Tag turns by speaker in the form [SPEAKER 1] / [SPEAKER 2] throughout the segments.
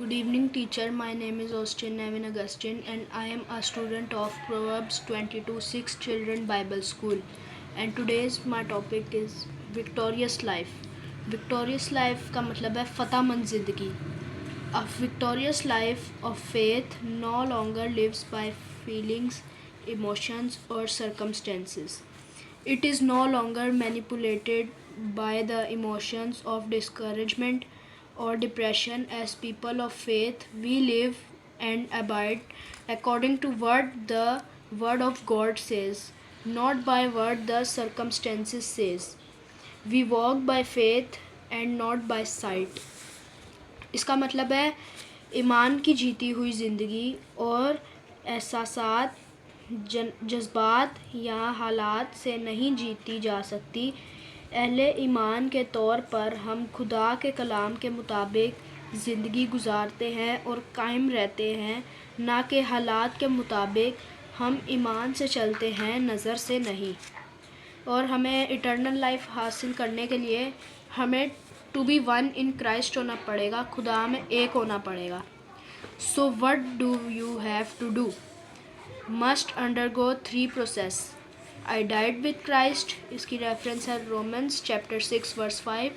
[SPEAKER 1] Good evening, teacher. My name is Austin Nevin Augustine, and I am a student of Proverbs 22:6 Children Bible School. And today's my topic is victorious life. Victorious life का मतलब है फतेहमंद ज़िंदगी. A victorious life of faith no longer lives by feelings, emotions, or circumstances. It is no longer manipulated by the emotions of discouragement or depression. As people of faith, we live and abide according to what the Word of God says, not by what the circumstances says. We walk by faith and not by sight. इसका मतलब है ईमान की जीती हुई ज़िंदगी और एहसासात जज्बात या हालात से नहीं जीती जा सकती. अहले ईमान के तौर पर हम खुदा के कलाम के मुताबिक ज़िंदगी गुजारते हैं और कायम रहते हैं, ना कि हालात के मुताबिक. हम ईमान से चलते हैं, नज़र से नहीं. और हमें इटर्नल लाइफ हासिल करने के लिए हमें to be one in Christ होना पड़ेगा, खुदा में एक होना पड़ेगा. So what do you have to do? Must undergo 3 process. I died with Christ, इसकी रेफरेंस है रोमन्स चैप्टर 6 वर्स 5,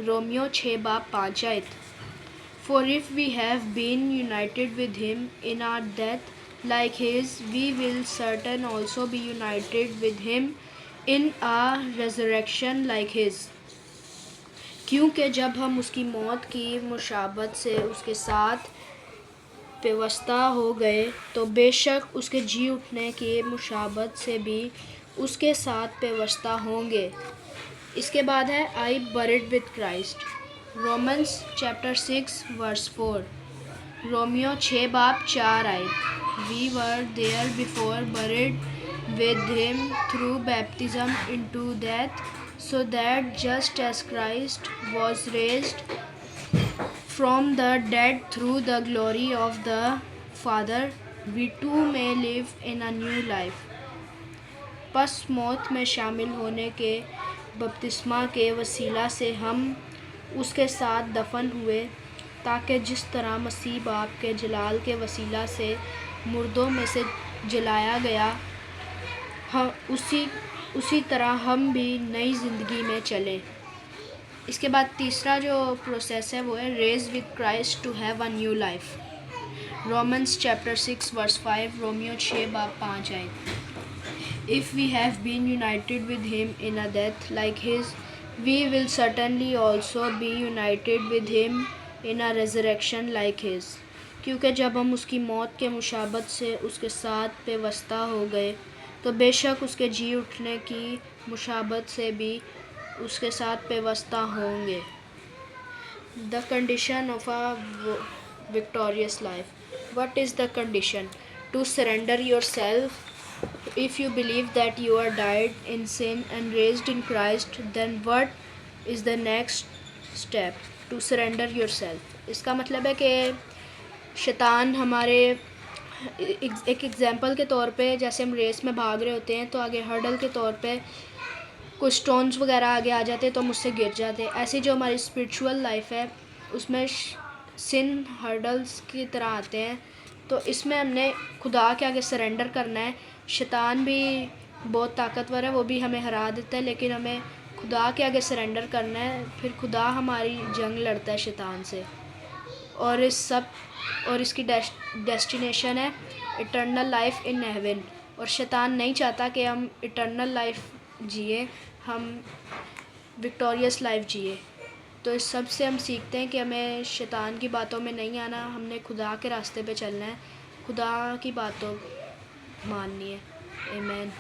[SPEAKER 1] रोमियो 6 बाब 5 आयत. For if we have been united with him in our death like his, we will certain also be united with him in a resurrection like his. क्योंकि जब हम उसकी मौत की मुशाबत से उसके साथ पेवस्ता हो गए, तो बेशक उसके जी उठने की मुशाबत से भी उसके साथ पेवस्ता होंगे. इसके बाद है I buried with Christ, Romans chapter 6 verse 4, रोमियो 6 बाब 4 आयत. We were therefore buried with him through baptism into death, so that just as Christ was raised from the dead through the glory of the Father, we too may live in a new life. पस मौत में शामिल होने के बपतिस्मा के वसीला से हम उसके साथ दफन हुए, ताकि जिस तरह मसीह बाप के जलाल के वसीला से मुर्दों में से जलाया गया, उसी तरह हम भी नई ज़िंदगी में चलें. इसके बाद तीसरा जो प्रोसेस है वो है raised with Christ to have a new life, Romans chapter 6 verse 5, रोमियो 6 बाब 5 आयत. If we have been united with him in a death like his, we will certainly also be united with him in a resurrection like his. क्योंकि जब हम उसकी मौत के मुशाबत से उसके साथ पेवस्ता हो गए, तो बेशक उसके जी उठने की मुशाबत से भी उसके साथ पेवस्ता होंगे. The condition of a victorious life. What is the condition? To surrender yourself. If you believe that you are died in sin and raised in Christ, then what is the next step? To surrender yourself. इसका मतलब है कि शैतान हमारे एक example के तौर पे, जैसे हम रेस में भाग रहे होते हैं तो आगे हर्डल के तौर पे कुछ स्टोन्स वगैरह आगे आ जाते हैं तो हम उससे गिर जाते हैं. ऐसी जो हमारी स्पिरिचुअल लाइफ है उसमें सिन हर्डल्स की तरह आते हैं. तो इसमें हमने खुदा के आगे सरेंडर करना है. शैतान भी बहुत ताकतवर है, वो भी हमें हरा देता है, लेकिन हमें खुदा के आगे सरेंडर करना है. फिर खुदा हमारी जंग लड़ता है शैतान से. और इसकी डेस्टिनेशन है इटर्नल लाइफ इन हेवन. और शैतान नहीं चाहता कि हम इटर्नल लाइफ जिए, हम विक्टोरियस लाइफ जिए. तो इस सब से हम सीखते हैं कि हमें शैतान की बातों में नहीं आना, हमने खुदा के रास्ते पे चलना है, खुदा की बातों माननी है. आमीन.